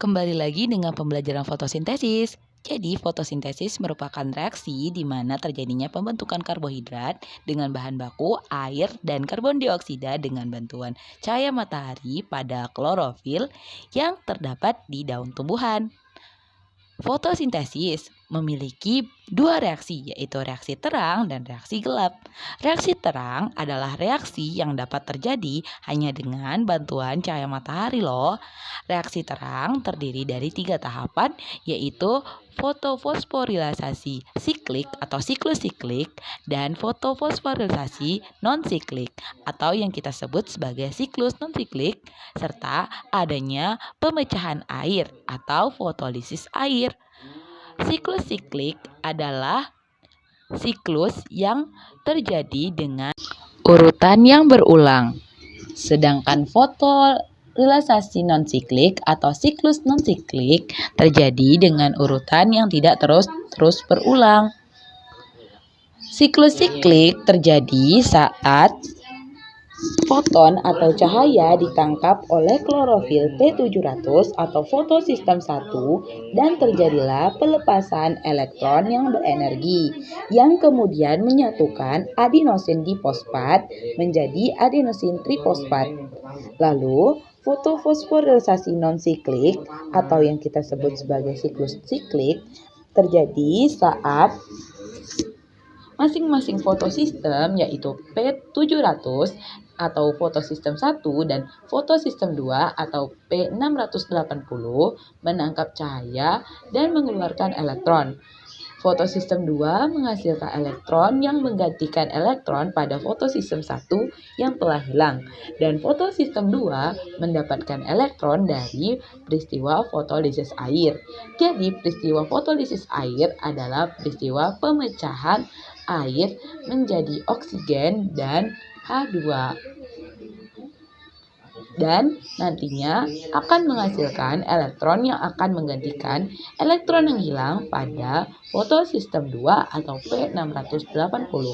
Kembali lagi dengan pembelajaran fotosintesis. Jadi, fotosintesis merupakan reaksi di mana terjadinya pembentukan karbohidrat dengan bahan baku air dan karbon dioksida dengan bantuan cahaya matahari pada klorofil yang terdapat di daun tumbuhan. Fotosintesis memiliki dua reaksi, yaitu reaksi terang dan reaksi gelap. Reaksi terang adalah reaksi yang dapat terjadi hanya dengan bantuan cahaya matahari loh. Reaksi terang terdiri dari 3 tahapan, yaitu fotofosforilasasi siklik atau siklus siklik dan fotofosforilasasi non-siklik atau yang kita sebut sebagai siklus non-siklik, serta adanya pemecahan air atau fotolisis air. Siklus siklik adalah siklus yang terjadi dengan urutan yang berulang. Sedangkan fotolilisasi non-siklik atau siklus non-siklik terjadi dengan urutan yang tidak terus berulang. Siklus siklik terjadi saat foton atau cahaya ditangkap oleh klorofil P700 atau fotosistem 1 dan terjadilah pelepasan elektron yang berenergi yang kemudian menyatukan adenosin difosfat menjadi adenosin trifosfat. Lalu fotofosforilisasi non-siklik atau yang kita sebut sebagai siklus siklik terjadi saat masing-masing fotosistem yaitu P700 atau fotosistem 1 dan fotosistem 2 atau P680 menangkap cahaya dan mengeluarkan elektron. Fotosistem 2 menghasilkan elektron yang menggantikan elektron pada fotosistem 1 yang telah hilang dan fotosistem 2 mendapatkan elektron dari peristiwa fotolisis air. Jadi peristiwa fotolisis air adalah peristiwa pemecahan air menjadi oksigen dan H2 dan nantinya akan menghasilkan elektron yang akan menggantikan elektron yang hilang pada fotosistem 2 atau P680.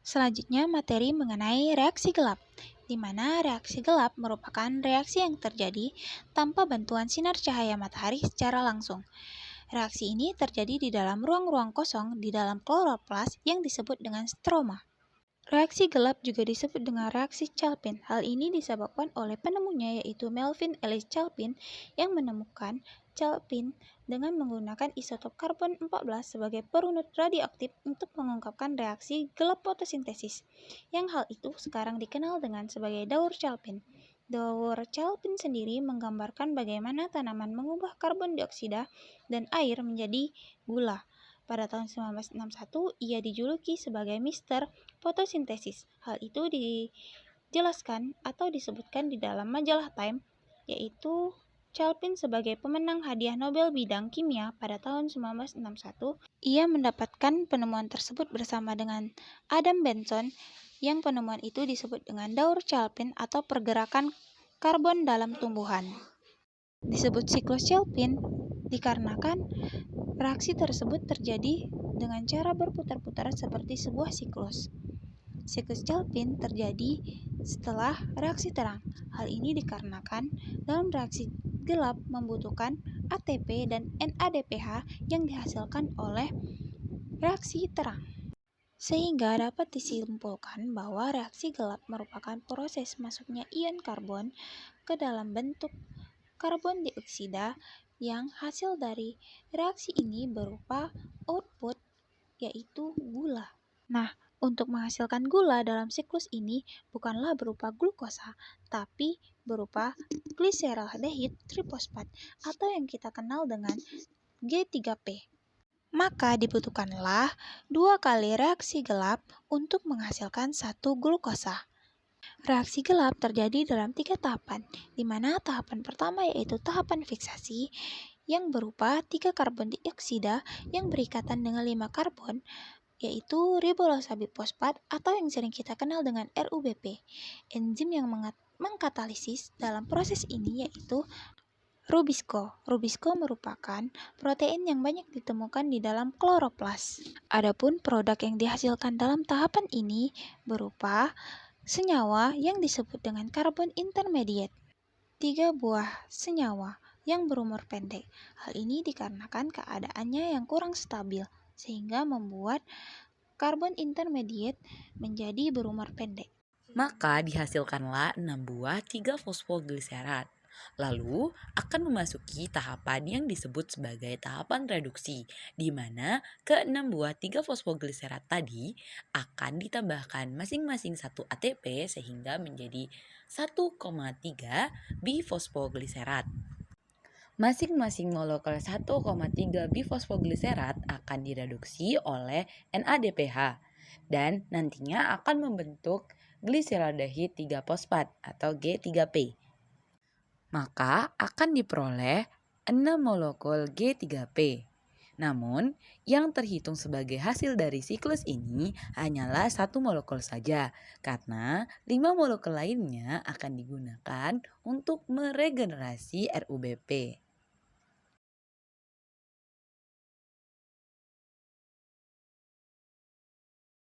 Selanjutnya materi mengenai reaksi gelap, di mana reaksi gelap merupakan reaksi yang terjadi tanpa bantuan sinar cahaya matahari secara langsung. Reaksi ini terjadi di dalam ruang-ruang kosong di dalam kloroplas yang disebut dengan stroma. Reaksi gelap juga disebut dengan reaksi Calpin. Hal ini disebabkan oleh penemunya yaitu Melvin Ellis Calpin yang menemukan Calpin dengan menggunakan isotop karbon 14 sebagai perunut radioaktif untuk mengungkapkan reaksi gelap fotosintesis. Yang hal itu sekarang dikenal dengan sebagai daur Calpin. Daur Calpin sendiri menggambarkan bagaimana tanaman mengubah karbon dioksida dan air menjadi gula. Pada tahun 1961, ia dijuluki sebagai Mister Fotosintesis. Hal itu dijelaskan atau disebutkan di dalam majalah Time, yaitu Calpin sebagai pemenang hadiah Nobel bidang kimia pada tahun 1961. Ia mendapatkan penemuan tersebut bersama dengan Adam Benson, yang penemuan itu disebut dengan daur Calpin atau pergerakan karbon dalam tumbuhan. Disebut siklus Calpin dikarenakan reaksi tersebut terjadi dengan cara berputar-putar seperti sebuah siklus. Siklus Calpin terjadi setelah reaksi terang. Hal ini dikarenakan dalam reaksi gelap membutuhkan ATP dan NADPH yang dihasilkan oleh reaksi terang. Sehingga dapat disimpulkan bahwa reaksi gelap merupakan proses masuknya ion karbon ke dalam bentuk karbon dioksida yang hasil dari reaksi ini berupa output yaitu gula. Nah, untuk menghasilkan gula dalam siklus ini bukanlah berupa glukosa, tapi berupa gliseraldehid trifosfat atau yang kita kenal dengan G3P. Maka dibutuhkanlah 2 kali reaksi gelap untuk menghasilkan 1 glukosa. Reaksi gelap terjadi dalam 3 tahapan, di mana tahapan pertama yaitu tahapan fiksasi yang berupa 3 karbon dioksida yang berikatan dengan 5 karbon, yaitu ribolosa bifosfat atau yang sering kita kenal dengan RUBP. Enzim yang mengkatalisis dalam proses ini yaitu Rubisco. Rubisco merupakan protein yang banyak ditemukan di dalam kloroplas. Adapun produk yang dihasilkan dalam tahapan ini berupa senyawa yang disebut dengan karbon intermediate. 3 buah senyawa yang berumur pendek. Hal ini dikarenakan keadaannya yang kurang stabil, sehingga membuat karbon intermediate menjadi berumur pendek. Maka dihasilkanlah 6 buah 3-fosfogliserat. Lalu akan memasuki tahapan yang disebut sebagai tahapan reduksi, di mana ke-6 buah 3-fosfogliserat tadi akan ditambahkan masing-masing 1 ATP sehingga menjadi 1,3 bifosfogliserat. Masing-masing molekul 1,3 bifosfogliserat akan direduksi oleh NADPH dan nantinya akan membentuk gliseraldehid 3-fosfat atau G3P. Maka akan diperoleh 6 molekul G3P. Namun, yang terhitung sebagai hasil dari siklus ini hanyalah 1 molekul saja, karena 5 molekul lainnya akan digunakan untuk meregenerasi RUBP.